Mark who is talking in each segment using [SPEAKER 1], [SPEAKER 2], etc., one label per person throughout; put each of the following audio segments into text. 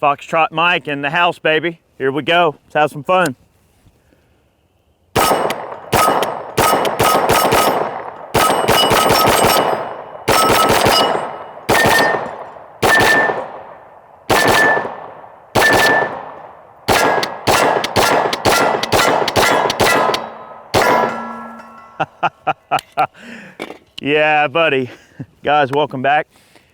[SPEAKER 1] Foxtrot Mike in the house, baby. Here we go. Let's have some fun. Yeah, buddy. Guys, welcome back.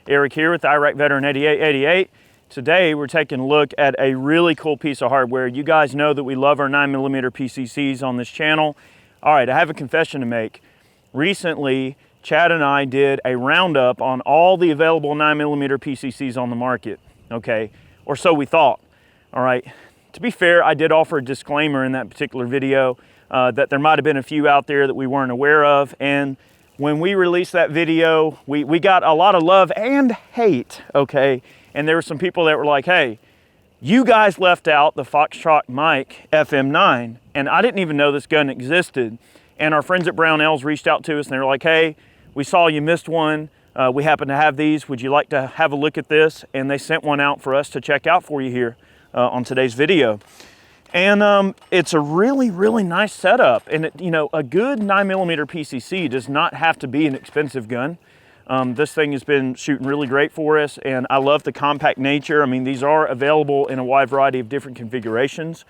[SPEAKER 1] Eric here with Iraq Veteran 8888. Today we're taking a look at a really cool piece of hardware. You guys know that we love our 9mm PCCs on this channel. All right, I have a confession to make. Recently, Chad and I did a roundup on all the available 9mm PCCs on the market, okay? Or so we thought, all right? To be fair, I did offer a disclaimer in that particular video that there might have been a few out there that we weren't aware of, and when we released that video, we got a lot of love and hate, okay? And there were some people that were like, hey, you guys left out the Foxtrot Mike FM9, and I didn't even know this gun existed. And our friends at Brownells reached out to us and they were like, hey, we saw you missed one. We happen to have these. Would you like to have a look at this? And they sent one out for us to check out for you here on today's video. And it's a really, really nice setup. And you know, a good 9mm PCC does not have to be an expensive gun. This thing has been shooting really great for us, and I love the compact nature. I mean, these are available in a wide variety of different configurations.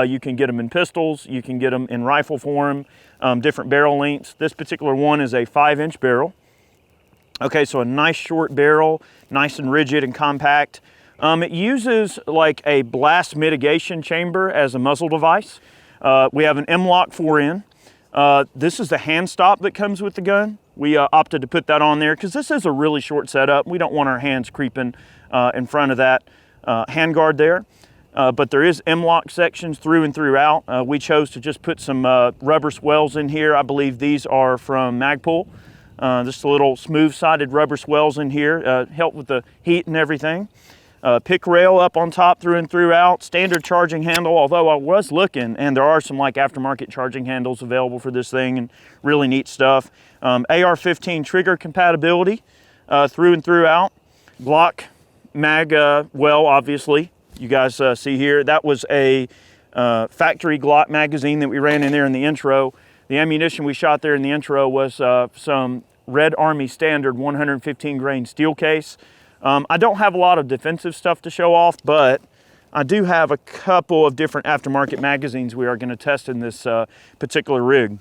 [SPEAKER 1] You can get them in pistols, you can get them in rifle form, different barrel lengths. This particular one is a 5-inch barrel. Okay, so a nice short barrel, nice and rigid and compact. It uses like a blast mitigation chamber as a muzzle device. We have an M-LOK 4N. This is the hand stop that comes with the gun. We opted to put that on there because this is a really short setup. We don't want our hands creeping in front of that handguard there. But there is M-LOK sections through and throughout. We chose to just put some rubber swells in here. I believe these are from Magpul. Just a little smooth-sided rubber swells in here, help with the heat and everything. Pick rail up on top through and throughout, standard charging handle, although I was looking and there are some like aftermarket charging handles available for this thing and really neat stuff. AR-15 trigger compatibility through and throughout. Glock mag well, obviously, you guys see here. That was a factory Glock magazine that we ran in there in the intro. The ammunition we shot there in the intro was some Red Army standard 115 grain steel case. I don't have a lot of defensive stuff to show off, but I do have a couple of different aftermarket magazines we are going to test in this particular rig.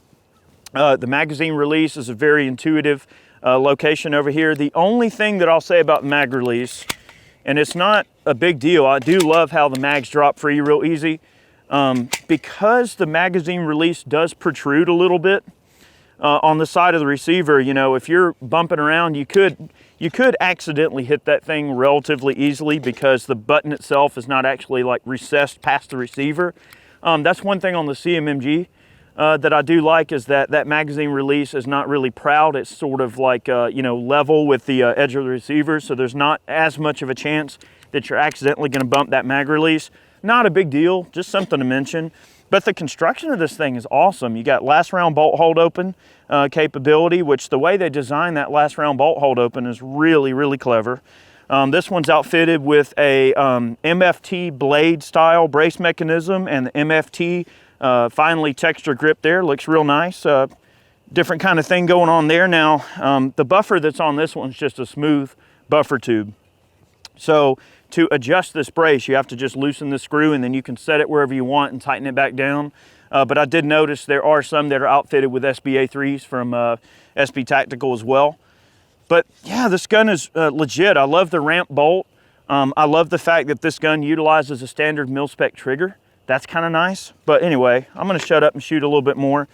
[SPEAKER 1] The magazine release is a very intuitive location over here. The only thing that I'll say about mag release, and it's not a big deal, I do love how the mags drop free real easy. Because the magazine release does protrude a little bit on the side of the receiver, you know, if you're bumping around, you could accidentally hit that thing relatively easily because the button itself is not actually like recessed past the receiver. That's one thing on the CMMG that I do like, is that that magazine release is not really proud. It's sort of like, you know, level with the edge of the receiver, so there's not as much of a chance that you're accidentally going to bump that mag release. Not a big deal, just something to mention. But the construction of this thing is awesome. You got last round bolt hold open capability, which the way they designed that last round bolt hold open is really, really clever. This one's outfitted with a MFT blade style brace mechanism, and the MFT finely textured grip there looks real nice. Different kind of thing going on there. Now, the buffer that's on this one's just a smooth buffer tube. So to adjust this brace, you have to just loosen the screw and then you can set it wherever you want and tighten it back down. But I did notice there are some that are outfitted with SBA3s from SB Tactical as well. But yeah, this gun is legit. I love the ramp bolt. I love the fact that this gun utilizes a standard mil-spec trigger. That's kind of nice. But anyway, I'm going to shut up and shoot a little bit more,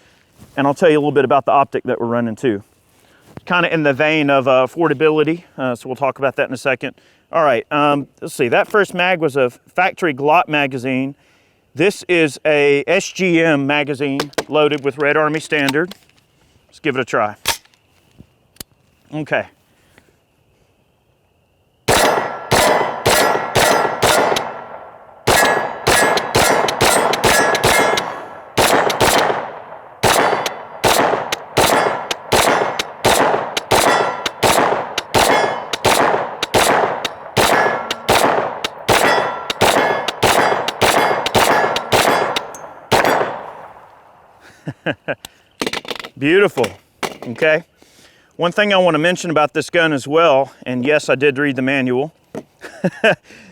[SPEAKER 1] and I'll tell you a little bit about the optic that we're running too. Kind of in the vein of affordability, so we'll talk about that in a second. All right, let's see. That first mag was a factory Glock magazine. This is a SGM magazine loaded with Red Army standard. Let's give it a try. Okay. Beautiful, okay? One thing I want to mention about this gun as well, and yes, I did read the manual.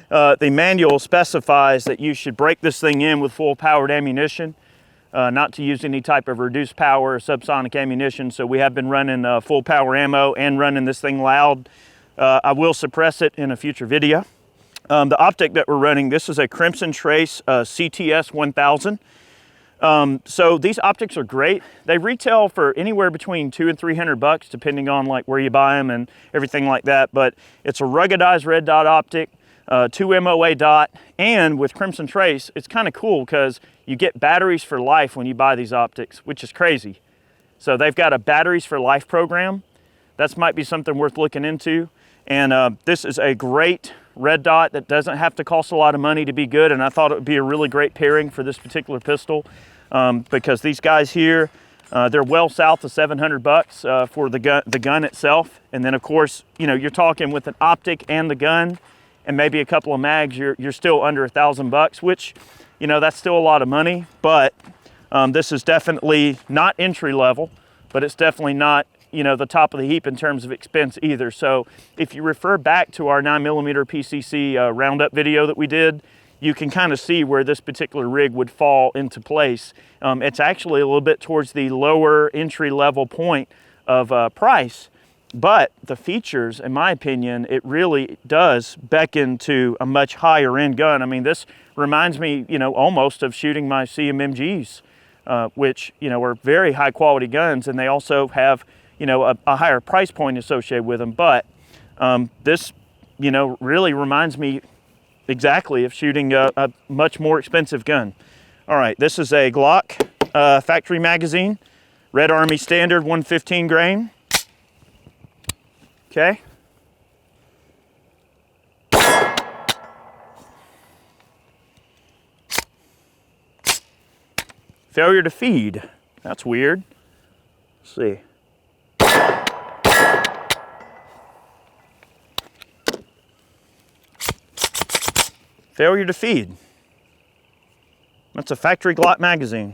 [SPEAKER 1] The manual specifies that you should break this thing in with full powered ammunition, not to use any type of reduced power or subsonic ammunition. So we have been running full power ammo and running this thing loud. I will suppress it in a future video. The optic that we're running, this is a Crimson Trace CTS 1000. So these optics are great. They retail for anywhere between $200 and $300, depending on like where you buy them and everything like that. But it's a ruggedized red dot optic, 2 MOA dot, and with Crimson Trace, it's kind of cool because you get batteries for life when you buy these optics, which is crazy. So they've got a batteries for life program. That might be something worth looking into. And this is a great red dot that doesn't have to cost a lot of money to be good, and I thought it would be a really great pairing for this particular pistol, because these guys here, they're well south of $700 for the gun itself. And then of course, you know, you're talking with an optic and the gun and maybe a couple of mags, you're still under $1,000, which, you know, that's still a lot of money. But this is definitely not entry level, but it's definitely not, you know, the top of the heap in terms of expense either. So if you refer back to our 9mm PCC roundup video that we did, you can kind of see where this particular rig would fall into place. It's actually a little bit towards the lower entry level point of price, but the features, in my opinion, it really does beckon to a much higher end gun. I mean, this reminds me, you know, almost of shooting my CMMGs, which, you know, are very high quality guns, and they also have, you know, a higher price point associated with them. But this, you know, really reminds me exactly of shooting a much more expensive gun. All right, this is a Glock factory magazine, Red Army Standard 115 grain. Okay. Failure to feed. That's weird. Let's see. Failure to feed. That's a factory Glock magazine.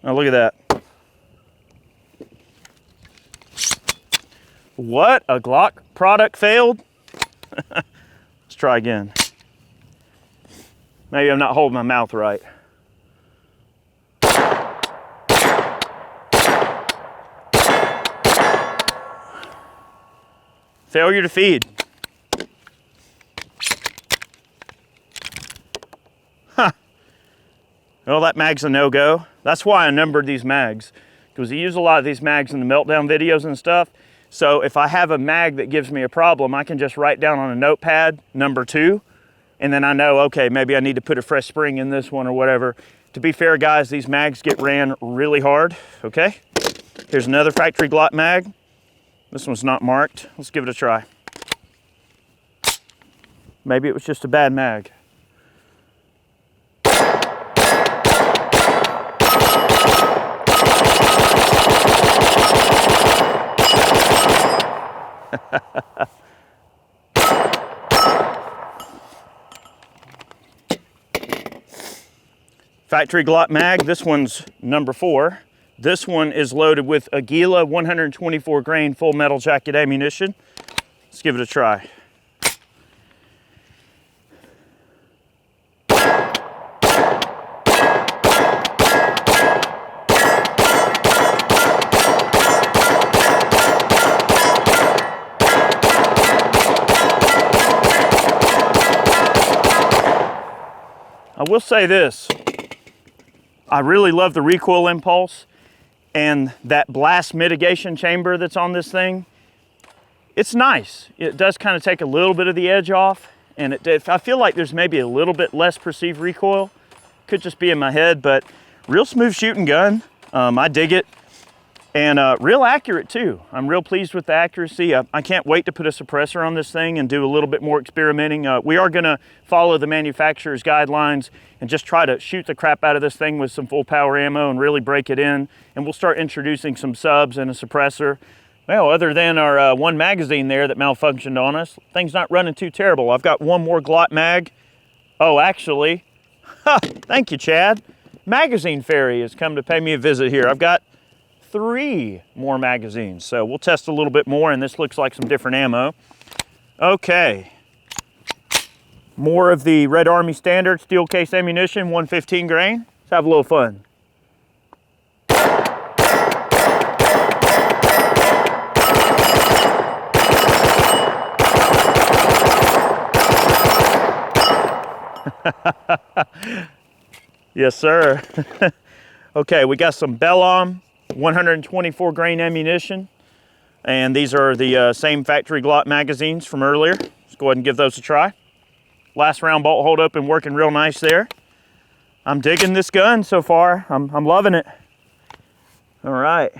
[SPEAKER 1] Oh, look at that. What? A Glock product failed? Let's try again. Maybe I'm not holding my mouth right. Failure to feed. Huh. Well, that mag's a no-go. That's why I numbered these mags, because we use a lot of these mags in the meltdown videos and stuff. So if I have a mag that gives me a problem, I can just write down on a notepad number 2, and then I know, okay, maybe I need to put a fresh spring in this one or whatever. To be fair, guys, these mags get ran really hard, okay? Here's another factory Glock mag. This one's not marked. Let's give it a try. Maybe it was just a bad mag. Factory Glock mag, this one's number 4. This one is loaded with Aguila 124 grain full metal jacket ammunition. Let's give it a try. I will say this, I really love the recoil impulse and that blast mitigation chamber that's on this thing. It's nice. It does kind of take a little bit of the edge off, and I feel like there's maybe a little bit less perceived recoil. Could just be in my head, but real smooth shooting gun. I dig it. And real accurate too. I'm real pleased with the accuracy. I can't wait to put a suppressor on this thing and do a little bit more experimenting. We are gonna follow the manufacturer's guidelines and just try to shoot the crap out of this thing with some full power ammo and really break it in. And we'll start introducing some subs and a suppressor. Well, other than our one magazine there that malfunctioned on us, things not running too terrible. I've got one more Glock mag. Oh, actually, Thank you, Chad. Magazine Fairy has come to pay me a visit here. I've got 3 more magazines, so we'll test a little bit more, and this looks like some different ammo. Okay. More of the Red Army standard steel case ammunition, 115 grain. Let's have a little fun. Yes, sir. Okay, we got some Bellom 124 grain ammunition, and these are the same factory Glock magazines from earlier. Let's go ahead and give those a try. Last round bolt hold open working real nice there. I'm digging this gun so far. I'm loving it. All right.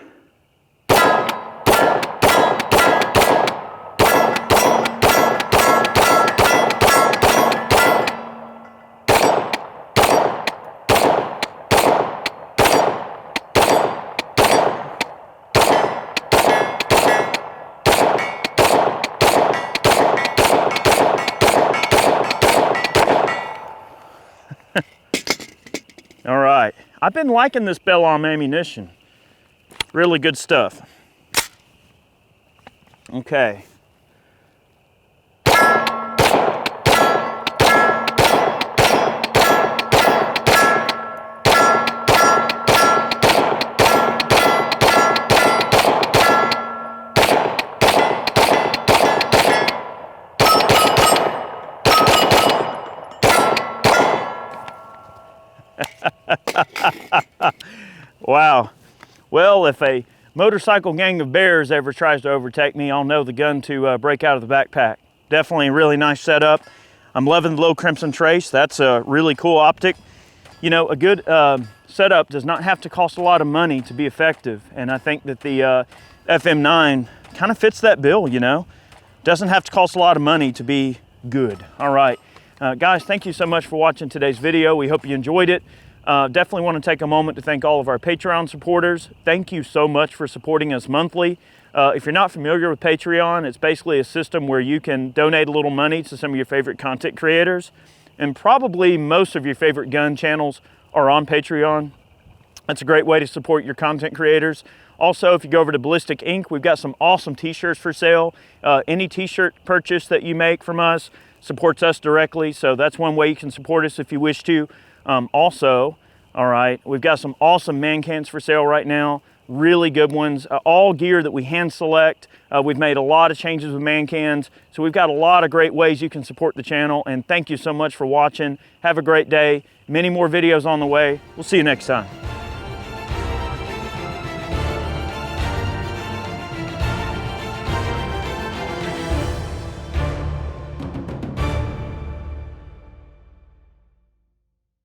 [SPEAKER 1] All right, I've been liking this Bellom ammunition. Really good stuff. Okay. Wow. Well, if a motorcycle gang of bears ever tries to overtake me, I'll know the gun to break out of the backpack. Definitely a really nice setup. I'm loving the low crimson trace. That's a really cool optic. You know, a good setup does not have to cost a lot of money to be effective, and I think that the FM9 kind of fits that bill, you know. Doesn't have to cost a lot of money to be good. All right. Guys, thank you so much for watching today's video. We hope you enjoyed it. Definitely want to take a moment to thank all of our Patreon supporters. Thank you so much for supporting us monthly. If you're not familiar with Patreon, it's basically a system where you can donate a little money to some of your favorite content creators. And probably most of your favorite gun channels are on Patreon. That's a great way to support your content creators. Also, if you go over to Ballistic Ink, we've got some awesome t-shirts for sale. Any t-shirt purchase that you make from us supports us directly, so that's one way you can support us if you wish to. Also, all right, we've got some awesome man cans for sale right now, really good ones, all gear that we hand select. We've made a lot of changes with man cans, so we've got a lot of great ways you can support the channel, and thank you so much for watching. Have a great day. Many more videos on the way. We'll see you next time.